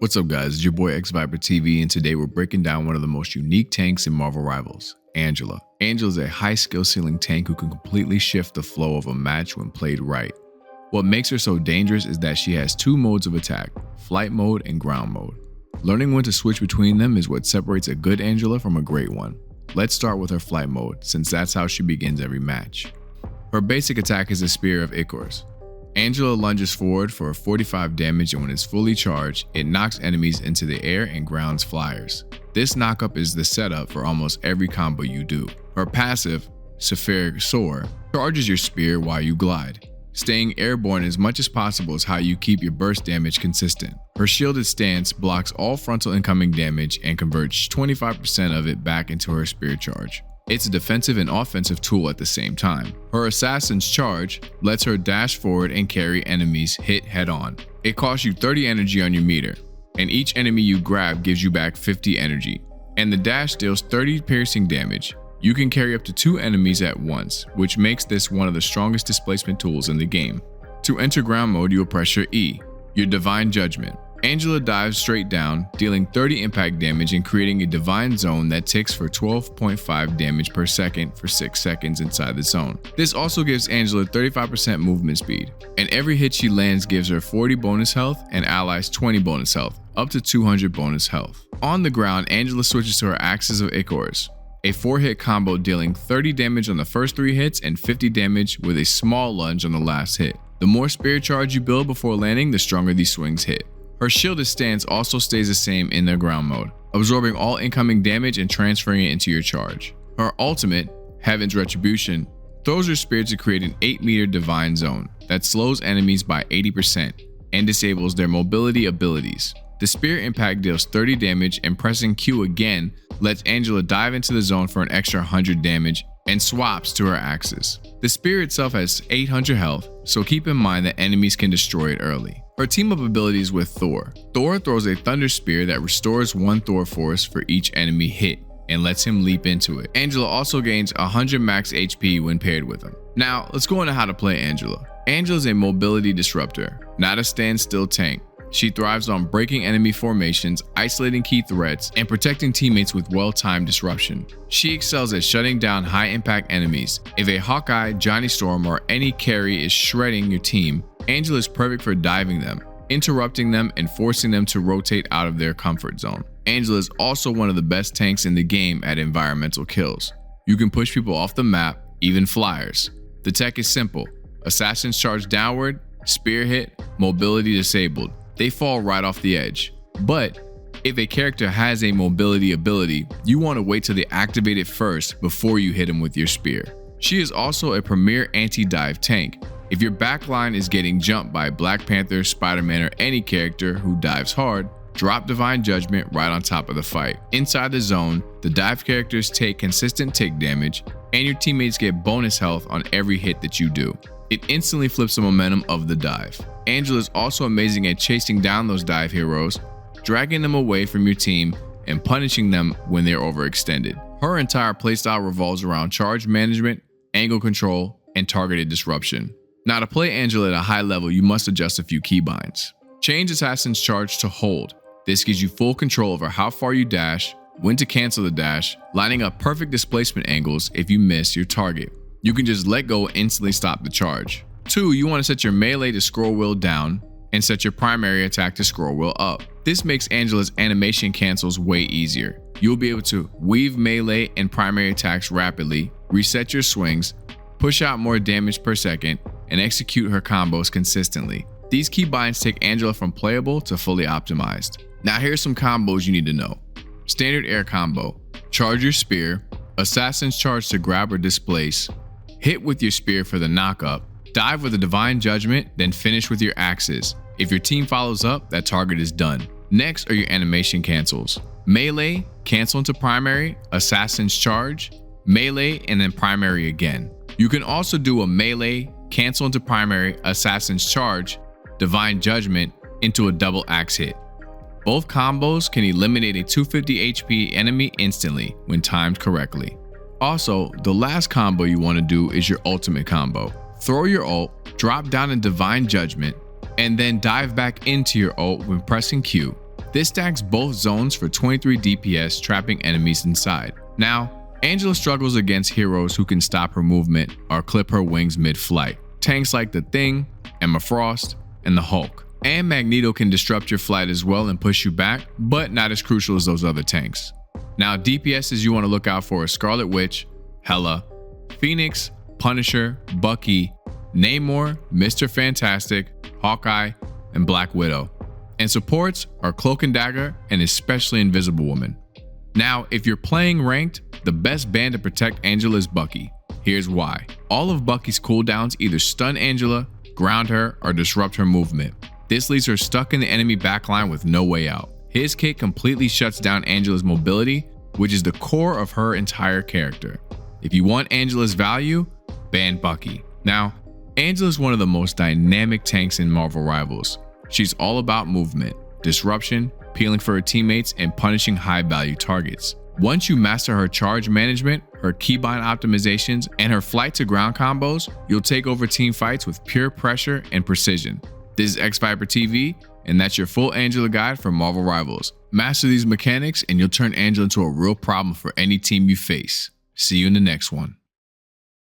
What's up guys, it's your boy xVyperTv, and today we're breaking down one of the most unique tanks in Marvel Rivals, Angela. Angela is a high skill ceiling tank who can completely shift the flow of a match when played right. What makes her so dangerous is that she has two modes of attack, flight mode and ground mode. Learning when to switch between them is what separates a good Angela from a great one. Let's start with her flight mode, since that's how she begins every match. Her basic attack is a Spear of Ichors. Angela lunges forward for 45 damage, and when it's fully charged, it knocks enemies into the air and grounds flyers. This knockup is the setup for almost every combo you do. Her passive, Seraphic Soar, charges your spear while you glide. Staying airborne as much as possible is how you keep your burst damage consistent. Her shielded stance blocks all frontal incoming damage and converts 25% of it back into her spear charge. It's a defensive and offensive tool at the same time. Her Assassin's Charge lets her dash forward and carry enemies hit head on. It costs you 30 energy on your meter, and each enemy you grab gives you back 50 energy. And the dash deals 30 piercing damage. You can carry up to 2 enemies at once, which makes this one of the strongest displacement tools in the game. To enter ground mode, you will press your E, your Divine Judgement. Angela dives straight down, dealing 30 impact damage and creating a divine zone that ticks for 12.5 damage per second for 6 seconds inside the zone. This also gives Angela 35% movement speed, and every hit she lands gives her 40 bonus health and allies 20 bonus health, up to 200 bonus health. On the ground, Angela switches to her Axis of Ichors, a 4-hit combo dealing 30 damage on the first 3 hits and 50 damage with a small lunge on the last hit. The more spear charge you build before landing, the stronger these swings hit. Her shielded stance also stays the same in the ground mode, absorbing all incoming damage and transferring it into your charge. Her ultimate, Heaven's Retribution, throws her spear to create an 8-meter divine zone that slows enemies by 80% and disables their mobility abilities. The spear impact deals 30 damage, and pressing Q again lets Angela dive into the zone for an extra 100 damage and swaps to her axis. The spear itself has 800 health, so keep in mind that enemies can destroy it early. Her team-up abilities with Thor. Thor throws a thunder spear that restores 1 Thor force for each enemy hit and lets him leap into it. Angela also gains 100 max HP when paired with him. Now, let's go into how to play Angela. Angela is a mobility disruptor, not a standstill tank. She thrives on breaking enemy formations, isolating key threats, and protecting teammates with well-timed disruption. She excels at shutting down high-impact enemies. If a Hawkeye, Johnny Storm, or any carry is shredding your team, Angela is perfect for diving them, interrupting them, and forcing them to rotate out of their comfort zone. Angela is also one of the best tanks in the game at environmental kills. You can push people off the map, even flyers. The tech is simple: Assassin's Charge downward, spear hit, mobility disabled. They fall right off the edge. But if a character has a mobility ability, you want to wait till they activate it first before you hit him with your spear. She is also a premier anti-dive tank. If your backline is getting jumped by Black Panther, Spider-Man, or any character who dives hard, drop Divine Judgment right on top of the fight. Inside the zone, the dive characters take consistent tick damage, and your teammates get bonus health on every hit that you do. It instantly flips the momentum of the dive. Angela is also amazing at chasing down those dive heroes, dragging them away from your team, and punishing them when they're overextended. Her entire playstyle revolves around charge management, angle control, and targeted disruption. Now, to play Angela at a high level, you must adjust a few keybinds. Change Assassin's Charge to Hold. This gives you full control over how far you dash, when to cancel the dash, lining up perfect displacement angles if you miss your target. You can just let go and instantly stop the charge. 2, you want to set your melee to scroll wheel down and set your primary attack to scroll wheel up. This makes Angela's animation cancels way easier. You'll be able to weave melee and primary attacks rapidly, reset your swings, push out more damage per second, and execute her combos consistently. These keybinds take Angela from playable to fully optimized. Now here's some combos you need to know. Standard air combo: charge your spear, Assassin's Charge to grab or displace, hit with your spear for the knockup, dive with a Divine Judgment, then finish with your axes. If your team follows up, that target is done. Next are your animation cancels. Melee, cancel into primary, Assassin's Charge, melee, and then primary again. You can also do a melee, cancel into primary, Assassin's Charge, Divine Judgment into a double axe hit. Both combos can eliminate a 250 HP enemy instantly when timed correctly. Also, the last combo you want to do is your ultimate combo. Throw your ult, drop down in Divine Judgment, and then dive back into your ult when pressing Q. This stacks both zones for 23 DPS, trapping enemies inside. Now, Angela struggles against heroes who can stop her movement or clip her wings mid-flight. Tanks like the Thing, Emma Frost, and the Hulk. And Magneto can disrupt your flight as well and push you back, but not as crucial as those other tanks. Now, DPSs you want to look out for are Scarlet Witch, Hela, Phoenix, Punisher, Bucky, Namor, Mr. Fantastic, Hawkeye, and Black Widow. And supports are Cloak and Dagger and especially Invisible Woman. Now, if you're playing ranked, the best band to protect Angela is Bucky. Here's why. All of Bucky's cooldowns either stun Angela, ground her, or disrupt her movement. This leaves her stuck in the enemy backline with no way out. His kit completely shuts down Angela's mobility, which is the core of her entire character. If you want Angela's value, ban Bucky. Now, Angela is one of the most dynamic tanks in Marvel Rivals. She's all about movement, disruption, peeling for her teammates, and punishing high-value targets. Once you master her charge management, her keybind optimizations, and her flight to ground combos, you'll take over team fights with pure pressure and precision. This is xVyperTv, and that's your full Angela guide for Marvel Rivals. Master these mechanics and you'll turn Angela into a real problem for any team you face. See you in the next one.